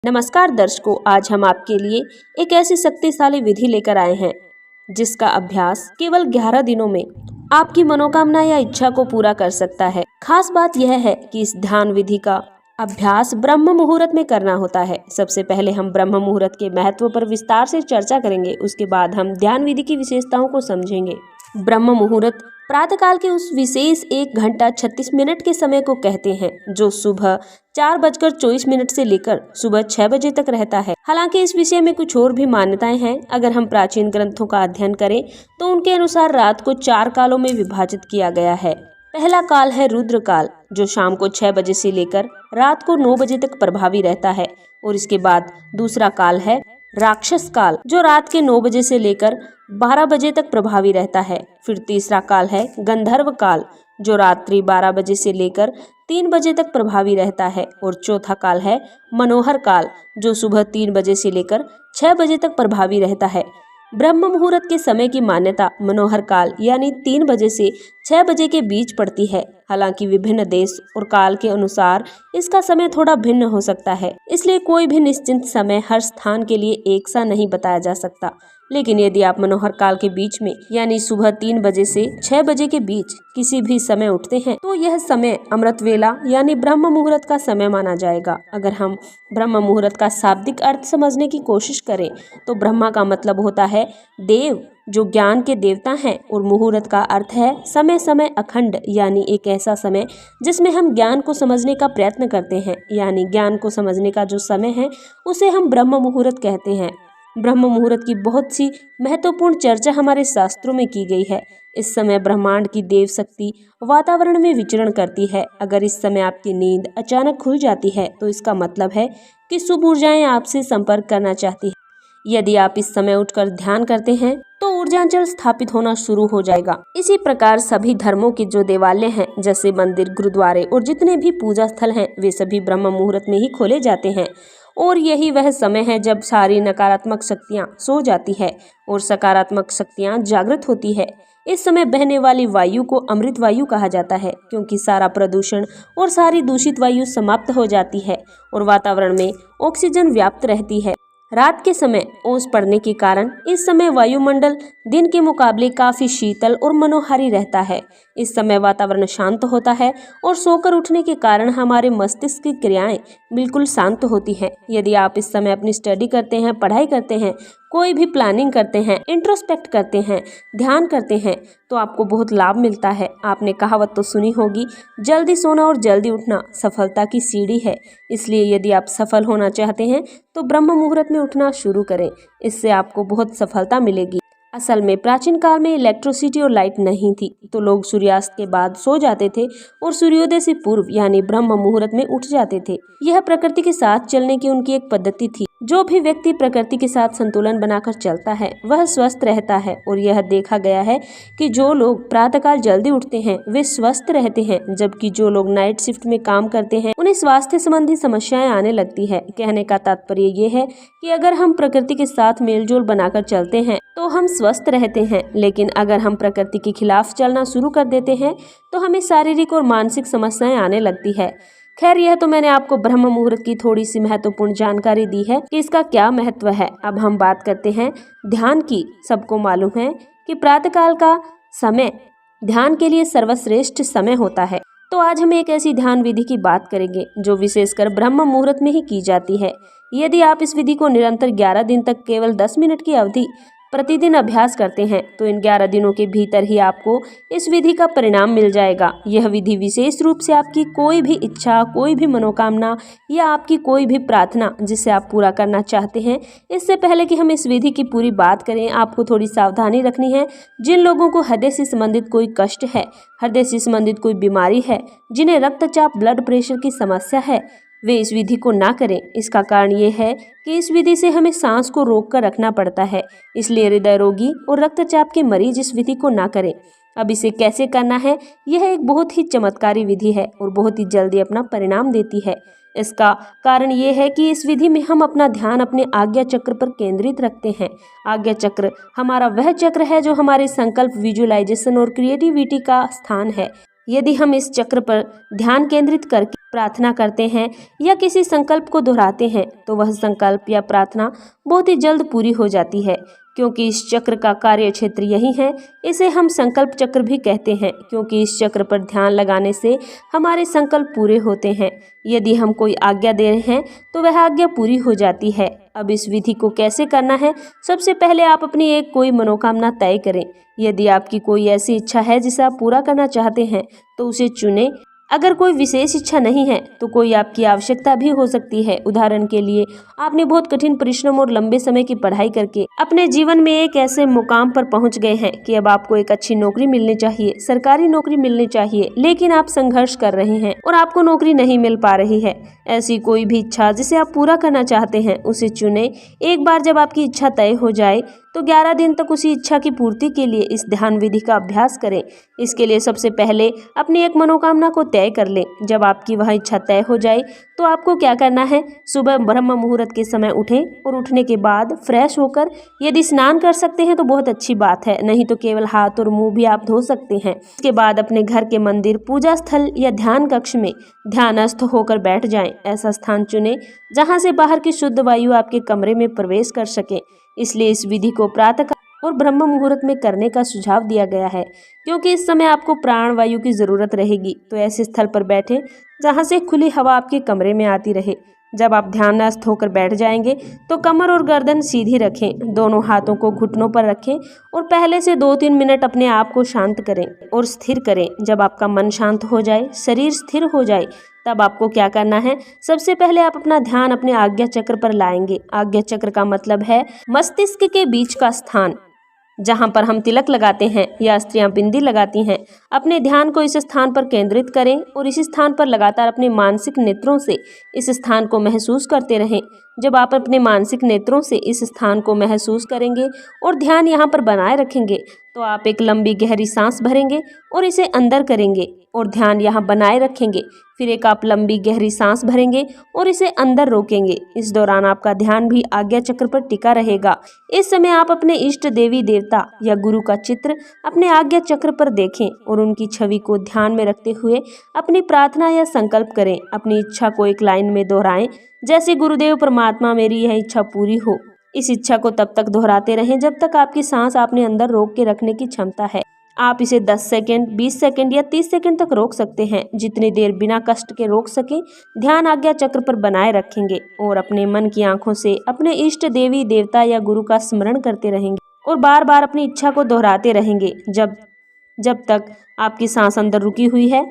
नमस्कार दर्शकों, आज हम आपके लिए एक ऐसी शक्तिशाली विधि लेकर आए हैं जिसका अभ्यास केवल 11 दिनों में आपकी मनोकामना या इच्छा को पूरा कर सकता है। खास बात यह है कि इस ध्यान विधि का अभ्यास ब्रह्म मुहूर्त में करना होता है। सबसे पहले हम ब्रह्म मुहूर्त के महत्व पर विस्तार से चर्चा करेंगे। उसके बाद हम ध्यान विधि की विशेषताओं को समझेंगे। ब्रह्म मुहूर्त प्रातःकाल के उस विशेष 1 घंटा 36 मिनट के समय को कहते हैं जो सुबह 4:24 से लेकर सुबह 6 बजे तक रहता है। हालांकि इस विषय में कुछ और भी मान्यताएं हैं। अगर हम प्राचीन ग्रंथों का अध्ययन करें तो उनके अनुसार रात को 4 कालों में विभाजित किया गया है। पहला काल है रुद्र काल, जो शाम को 6 बजे से लेकर रात को 9 बजे तक प्रभावी रहता है। और इसके बाद दूसरा काल है राक्षस काल, जो रात के 9 बजे से लेकर 12 बजे तक प्रभावी रहता है। फिर तीसरा काल है गंधर्व काल, जो रात्रि 12 बजे से लेकर 3 बजे तक प्रभावी रहता है। और चौथा काल है मनोहर काल, जो सुबह 3 बजे से लेकर 6 बजे तक प्रभावी रहता है। ब्रह्म मुहूर्त के समय की मान्यता मनोहर काल यानी 3 बजे से 6 बजे के बीच पड़ती है। हालांकि विभिन्न देश और काल के अनुसार इसका समय थोड़ा भिन्न हो सकता है, इसलिए कोई भी निश्चित समय हर स्थान के लिए एक सा नहीं बताया जा सकता। लेकिन यदि आप मनोहर काल के बीच में यानी सुबह 3 बजे से 6 बजे के बीच किसी भी समय उठते हैं तो यह समय अमृत वेला यानी ब्रह्म मुहूर्त का समय माना जाएगा। अगर हम ब्रह्म मुहूर्त का शाब्दिक अर्थ समझने की कोशिश करें तो ब्रह्मा का मतलब होता है देव, जो ज्ञान के देवता हैं, और मुहूर्त का अर्थ है समय समय अखंड यानी एक ऐसा समय जिसमें हम ज्ञान को समझने का प्रयत्न करते हैं। यानी ज्ञान को समझने का जो समय है उसे हम ब्रह्म मुहूर्त कहते हैं। ब्रह्म मुहूर्त की बहुत सी महत्वपूर्ण चर्चा हमारे शास्त्रों में की गई है। इस समय ब्रह्मांड की देव शक्ति वातावरण में विचरण करती है। अगर इस समय आपकी नींद अचानक खुल जाती है तो इसका मतलब है कि शुभ ऊर्जाएं आपसे संपर्क करना चाहती है। यदि आप इस समय उठकर ध्यान करते हैं तो ऊर्जांचल स्थापित होना शुरू हो जाएगा। इसी प्रकार सभी धर्मों के जो देवालय हैं, जैसे मंदिर, गुरुद्वारे और जितने भी पूजा स्थल हैं, वे सभी ब्रह्म मुहूर्त में ही खोले जाते हैं। और यही वह समय है जब सारी नकारात्मक शक्तियां सो जाती है और सकारात्मक शक्तियां जागृत होती है। इस समय बहने वाली वायु को अमृत वायु कहा जाता है, क्योंकि सारा प्रदूषण और सारी दूषित वायु समाप्त हो जाती है और वातावरण में ऑक्सीजन व्याप्त रहती है। रात के समय ओस पड़ने के कारण इस समय वायुमंडल दिन के मुकाबले काफी शीतल और मनोहारी रहता है। इस समय वातावरण शांत होता है और सोकर उठने के कारण हमारे मस्तिष्क की क्रियाएं बिल्कुल शांत होती हैं। यदि आप इस समय अपनी स्टडी करते हैं, पढ़ाई करते हैं, कोई भी प्लानिंग करते हैं, इंट्रोस्पेक्ट करते हैं, ध्यान करते हैं तो आपको बहुत लाभ मिलता है। आपने कहावत तो सुनी होगी, जल्दी सोना और जल्दी उठना सफलता की सीढ़ी है। इसलिए यदि आप सफल होना चाहते हैं तो ब्रह्म मुहूर्त में उठना शुरू करें, इससे आपको बहुत सफलता मिलेगी। असल में प्राचीन काल में इलेक्ट्रिसिटी और लाइट नहीं थी, तो लोग सूर्यास्त के बाद सो जाते थे और सूर्योदय से पूर्व यानी ब्रह्म मुहूर्त में उठ जाते थे। यह प्रकृति के साथ चलने की उनकी एक पद्धति थी। जो भी व्यक्ति प्रकृति के साथ संतुलन बनाकर चलता है वह स्वस्थ रहता है। और यह देखा गया है कि जो लोग प्रातःकाल जल्दी उठते हैं वे स्वस्थ रहते हैं, जबकि जो लोग नाइट शिफ्ट में काम करते हैं उन्हें स्वास्थ्य संबंधी समस्याएं आने लगती है। कहने का तात्पर्य ये है कि अगर हम प्रकृति के साथ मेलजोल बनाकर चलते हैं तो हम स्वस्थ रहते हैं, लेकिन अगर हम प्रकृति के खिलाफ चलना शुरू कर देते हैं तो हमें शारीरिक और मानसिक समस्याएं आने लगती है। खैर, यह तो मैंने आपको ब्रह्म मुहूर्त की थोड़ी सी महत्वपूर्ण जानकारी दी है कि इसका क्या महत्व है। अब हम बात करते हैं ध्यान की। सबको मालूम है कि प्रातःकाल का समय ध्यान के लिए सर्वश्रेष्ठ समय होता है। तो आज हम एक ऐसी ध्यान विधि की बात करेंगे जो विशेषकर ब्रह्म मुहूर्त में ही की जाती है। यदि आप इस विधि को निरंतर 11 दिन तक केवल 10 मिनट की अवधि प्रतिदिन अभ्यास करते हैं तो इन 11 दिनों के भीतर ही आपको इस विधि का परिणाम मिल जाएगा। यह विधि विशेष रूप से आपकी कोई भी इच्छा, कोई भी मनोकामना या आपकी कोई भी प्रार्थना जिसे आप पूरा करना चाहते हैं। इससे पहले कि हम इस विधि की पूरी बात करें, आपको थोड़ी सावधानी रखनी है। जिन लोगों को हृदय से संबंधित कोई कष्ट है, हृदय से संबंधित कोई बीमारी है, जिन्हें रक्तचाप, ब्लड प्रेशर की समस्या है, वे इस विधि को ना करें। इसका कारण ये है कि इस विधि से हमें सांस को रोक कर रखना पड़ता है, इसलिए हृदय रोगी और रक्तचाप के मरीज इस विधि को ना करें। अब इसे कैसे करना है, यह एक बहुत ही चमत्कारी विधि है और बहुत ही जल्दी अपना परिणाम देती है। इसका कारण ये है कि इस विधि में हम अपना ध्यान अपने आज्ञा चक्र पर केंद्रित रखते हैं। आज्ञा चक्र हमारा वह चक्र है जो हमारे संकल्प, विजुअलाइजेशन और क्रिएटिविटी का स्थान है। यदि हम इस चक्र पर ध्यान केंद्रित करके प्रार्थना करते हैं या किसी संकल्प को दोहराते हैं तो वह संकल्प या प्रार्थना बहुत ही जल्द पूरी हो जाती है, क्योंकि इस चक्र का कार्य क्षेत्र यही है। इसे हम संकल्प चक्र भी कहते हैं, क्योंकि इस चक्र पर ध्यान लगाने से हमारे संकल्प पूरे होते हैं। यदि हम कोई आज्ञा दे रहे हैं तो वह आज्ञा पूरी हो जाती है। अब इस विधि को कैसे करना है? सबसे पहले आप अपनी एक कोई मनोकामना तय करें। यदि आपकी कोई ऐसी इच्छा है जिसे आप पूरा करना चाहते हैं तो उसे चुनें। अगर कोई विशेष इच्छा नहीं है तो कोई आपकी आवश्यकता भी हो सकती है। उदाहरण के लिए, आपने बहुत कठिन परिश्रम और लंबे समय की पढ़ाई करके अपने जीवन में एक ऐसे मुकाम पर पहुंच गए हैं कि अब आपको एक अच्छी नौकरी मिलनी चाहिए, सरकारी नौकरी मिलनी चाहिए, लेकिन आप संघर्ष कर रहे हैं और आपको नौकरी नहीं मिल पा रही है। ऐसी कोई भी इच्छा जिसे आप पूरा करना चाहते हैं उसे चुने। एक बार जब आपकी इच्छा तय हो जाए तो 11 दिन तक उसी इच्छा की पूर्ति के लिए इस ध्यान विधि का अभ्यास करें। इसके लिए सबसे पहले अपनी एक मनोकामना को तय कर लें। जब आपकी वह इच्छा तय हो जाए तो आपको क्या करना है? सुबह ब्रह्म मुहूर्त के समय उठें और उठने के बाद फ्रेश होकर, यदि स्नान कर सकते हैं तो बहुत अच्छी बात है, नहीं तो केवल हाथ और मुंह भी आप धो सकते हैं। इसके बाद अपने घर के मंदिर, पूजा स्थल या ध्यान कक्ष में ध्यानस्थ होकर बैठ जाएं। ऐसा स्थान चुनें जहां से बाहर की शुद्ध वायु आपके कमरे में प्रवेश कर सके। इसलिए इस विधि को प्रातः और ब्रह्म मुहूर्त में करने का सुझाव दिया गया है, क्योंकि इस समय आपको प्राण वायु की जरूरत रहेगी। तो ऐसे स्थल पर बैठें जहां से खुली हवा आपके कमरे में आती रहे। जब आप ध्यानस्थ होकर बैठ जाएंगे तो कमर और गर्दन सीधी रखें, दोनों हाथों को घुटनों पर रखें और पहले से 2-3 मिनट अपने आप को शांत करें और स्थिर करें। जब आपका मन शांत हो जाए, शरीर स्थिर हो जाए, तब आपको क्या करना है? सबसे पहले आप अपना ध्यान अपने आज्ञा चक्र पर लाएंगे। आज्ञा चक्र का मतलब है मस्तिष्क के बीच का स्थान, जहां पर हम तिलक लगाते हैं या स्त्रियां बिंदी लगाती हैं। अपने ध्यान को इस स्थान पर केंद्रित करें और इस स्थान पर लगातार अपने मानसिक नेत्रों से इस स्थान को महसूस करते रहें। जब आप अपने मानसिक नेत्रों से इस स्थान को महसूस करेंगे और ध्यान यहाँ पर बनाए रखेंगे तो आप एक लंबी गहरी सांस भरेंगे और इसे अंदर करेंगे और ध्यान यहाँ बनाए रखेंगे। फिर एक आप लंबी गहरी सांस भरेंगे और इसे अंदर रोकेंगे। इस दौरान आपका ध्यान भी आज्ञा चक्र पर टिका रहेगा। इस समय आप अपने इष्ट देवी देवता या गुरु का चित्र अपने आज्ञा चक्र पर देखें और उनकी छवि को ध्यान में रखते हुए अपनी प्रार्थना या संकल्प करें। अपनी इच्छा को एक लाइन में दोहराएं, जैसे गुरुदेव परमात्मा, मेरी यह इच्छा पूरी हो। इस इच्छा को तब तक दोहराते रहें जब तक आपकी सांस आपने अंदर रोक के रखने की क्षमता है। आप इसे 10 सेकंड, 20 सेकंड या 30 सेकंड तक रोक सकते हैं, जितनी देर बिना कष्ट के रोक सकें। ध्यान आज्ञा चक्र पर बनाए रखेंगे और अपने मन की आंखों से अपने इष्ट देवी देवता या गुरु का स्मरण करते रहेंगे और बार बार अपनी इच्छा को दोहराते रहेंगे जब तक आपकी सांस अंदर रुकी हुई है।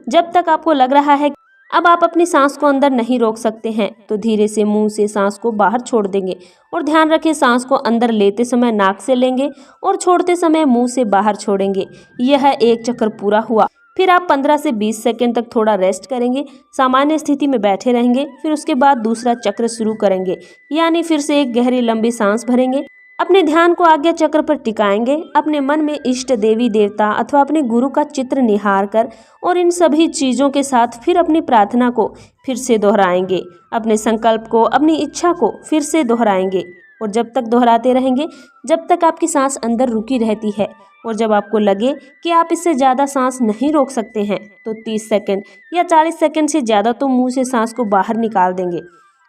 जब तक आपको लग रहा है अब आप अपनी सांस को अंदर नहीं रोक सकते हैं तो धीरे से मुंह से सांस को बाहर छोड़ देंगे और ध्यान रखें, सांस को अंदर लेते समय नाक से लेंगे और छोड़ते समय मुंह से बाहर छोड़ेंगे। यह एक चक्र पूरा हुआ। फिर आप 15 से 20 सेकंड तक थोड़ा रेस्ट करेंगे, सामान्य स्थिति में बैठे रहेंगे। फिर उसके बाद दूसरा चक्र शुरू करेंगे, यानी फिर से एक गहरी लंबी सांस भरेंगे। अपने ध्यान को आज्ञा चक्र पर टिकाएंगे, अपने मन में इष्ट देवी देवता अथवा अपने गुरु का चित्र निहार कर और इन सभी चीज़ों के साथ फिर अपनी प्रार्थना को फिर से दोहराएंगे। अपने संकल्प को, अपनी इच्छा को फिर से दोहराएंगे और जब तक दोहराते रहेंगे जब तक आपकी सांस अंदर रुकी रहती है। और जब आपको लगे कि आप इससे ज़्यादा सांस नहीं रोक सकते हैं तो 30 सेकंड या 40 सेकंड से ज़्यादा तो मुंह से सांस को बाहर निकाल देंगे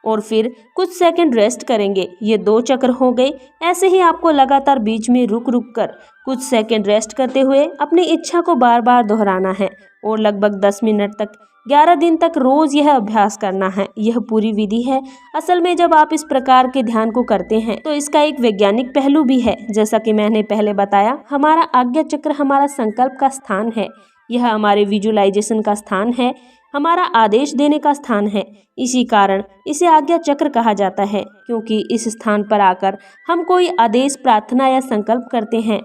और फिर कुछ सेकंड रेस्ट करेंगे। ये 2 चक्र हो गए। ऐसे ही आपको लगातार बीच में रुक कर कुछ सेकंड रेस्ट करते हुए अपनी इच्छा को बार बार दोहराना है और लगभग 10 मिनट तक 11 दिन तक रोज यह अभ्यास करना है। यह पूरी विधि है। असल में जब आप इस प्रकार के ध्यान को करते हैं तो इसका एक वैज्ञानिक पहलू भी है। जैसा कि मैंने पहले बताया, हमारा आज्ञा चक्र हमारा संकल्प का स्थान है। यह हमारे विजुअलाइजेशन का स्थान है, हमारा आदेश देने का स्थान है। इसी कारण इसे आज्ञा चक्र कहा जाता है, क्योंकि इस स्थान पर आकर हम कोई आदेश, प्रार्थना या संकल्प करते हैं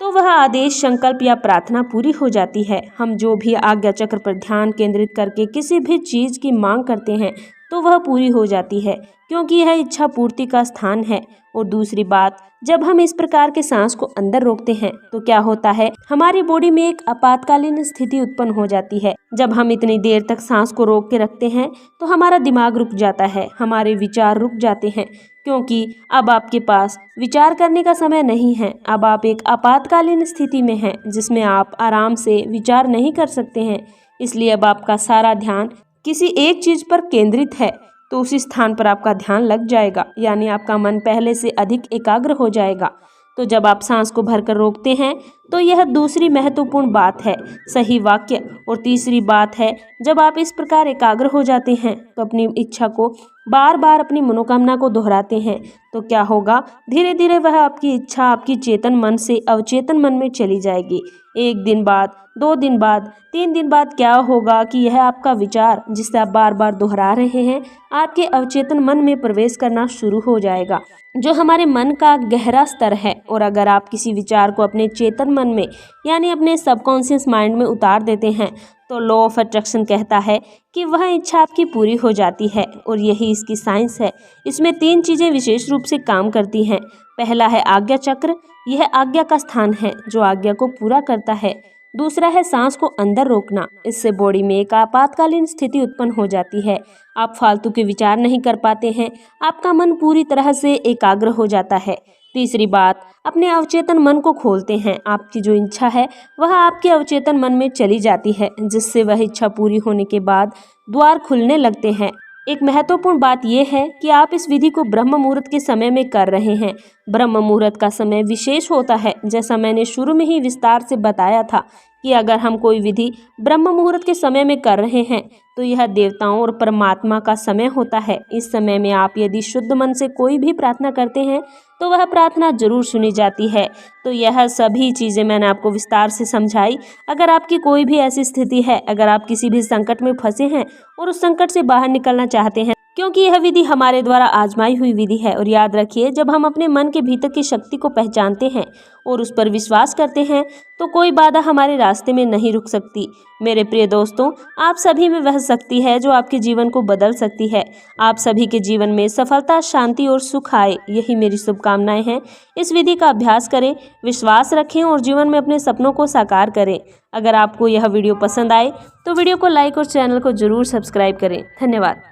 तो वह आदेश, संकल्प या प्रार्थना पूरी हो जाती है। हम जो भी आज्ञा चक्र पर ध्यान केंद्रित करके किसी भी चीज की मांग करते हैं तो वह पूरी हो जाती है, क्योंकि यह इच्छा पूर्ति का स्थान है। और दूसरी बात, जब हम इस प्रकार के सांस को अंदर रोकते हैं तो क्या होता है, हमारी बॉडी में एक आपातकालीन स्थिति उत्पन्न हो जाती है। जब हम इतनी देर तक सांस को रोक के रखते हैं तो हमारा दिमाग रुक जाता है, हमारे विचार रुक जाते हैं, क्योंकि अब आपके पास विचार करने का समय नहीं है। अब आप एक आपातकालीन स्थिति में हैं जिसमें आप आराम से विचार नहीं कर सकते हैं। इसलिए अब आपका सारा ध्यान किसी एक चीज पर केंद्रित है, तो उसी स्थान पर आपका ध्यान लग जाएगा, यानी आपका मन पहले से अधिक एकाग्र हो जाएगा। तो जब आप सांस को भरकर रोकते हैं तो यह दूसरी महत्वपूर्ण बात है, सही वाक्य। और तीसरी बात है, जब आप इस प्रकार एकाग्र हो जाते हैं तो अपनी इच्छा को बार बार, अपनी मनोकामना को दोहराते हैं, तो क्या होगा, धीरे धीरे वह आपकी इच्छा आपकी चेतन मन से अवचेतन मन में चली जाएगी। एक दिन बाद, 2 दिन बाद, 3 दिन बाद क्या होगा कि यह आपका विचार, जिसे आप बार बार दोहरा रहे हैं, आपके अवचेतन मन में प्रवेश करना शुरू हो जाएगा, जो हमारे मन का गहरा स्तर है। और अगर आप किसी विचार को अपने चेतन मन में, यानी अपने सबकॉन्शियस माइंड में उतार देते हैं, तो लॉ ऑफ अट्रैक्शन कहता है कि वह इच्छा आपकी पूरी हो जाती है। और यही इसकी साइंस है। इसमें 3 चीज़ें विशेष रूप से काम करती हैं। पहला है आज्ञा चक्र, यह आज्ञा का स्थान है जो आज्ञा को पूरा करता है। दूसरा है सांस को अंदर रोकना, इससे बॉडी में एक आपातकालीन स्थिति उत्पन्न हो जाती है, आप फालतू के विचार नहीं कर पाते हैं, आपका मन पूरी तरह से एकाग्र हो जाता है। तीसरी बात, अपने अवचेतन मन को खोलते हैं, आपकी जो इच्छा है वह आपके अवचेतन मन में चली जाती है, जिससे वह इच्छा पूरी होने के बाद द्वार खुलने लगते हैं। एक महत्वपूर्ण बात यह है कि आप इस विधि को ब्रह्म मुहूर्त के समय में कर रहे हैं। ब्रह्म मुहूर्त का समय विशेष होता है, जैसा मैंने शुरू में ही विस्तार से बताया था कि अगर हम कोई विधि ब्रह्म मुहूर्त के समय में कर रहे हैं तो यह देवताओं और परमात्मा का समय होता है। इस समय में आप यदि शुद्ध मन से कोई भी प्रार्थना करते हैं तो वह प्रार्थना जरूर सुनी जाती है। तो यह सभी चीज़ें मैंने आपको विस्तार से समझाई। अगर आपकी कोई भी ऐसी स्थिति है, अगर आप किसी भी संकट में फंसे हैं और उस संकट से बाहर निकलना चाहते हैं, क्योंकि यह विधि हमारे द्वारा आजमाई हुई विधि है। और याद रखिए, जब हम अपने मन के भीतर की शक्ति को पहचानते हैं और उस पर विश्वास करते हैं तो कोई बाधा हमारे रास्ते में नहीं रुक सकती। मेरे प्रिय दोस्तों, आप सभी में वह शक्ति है जो आपके जीवन को बदल सकती है। आप सभी के जीवन में सफलता, शांति और सुख आए, यही मेरी शुभकामनाएं हैं। इस विधि का अभ्यास करें, विश्वास रखें और जीवन में अपने सपनों को साकार करें। अगर आपको यह वीडियो पसंद आए तो वीडियो को लाइक और चैनल को जरूर सब्सक्राइब करें। धन्यवाद।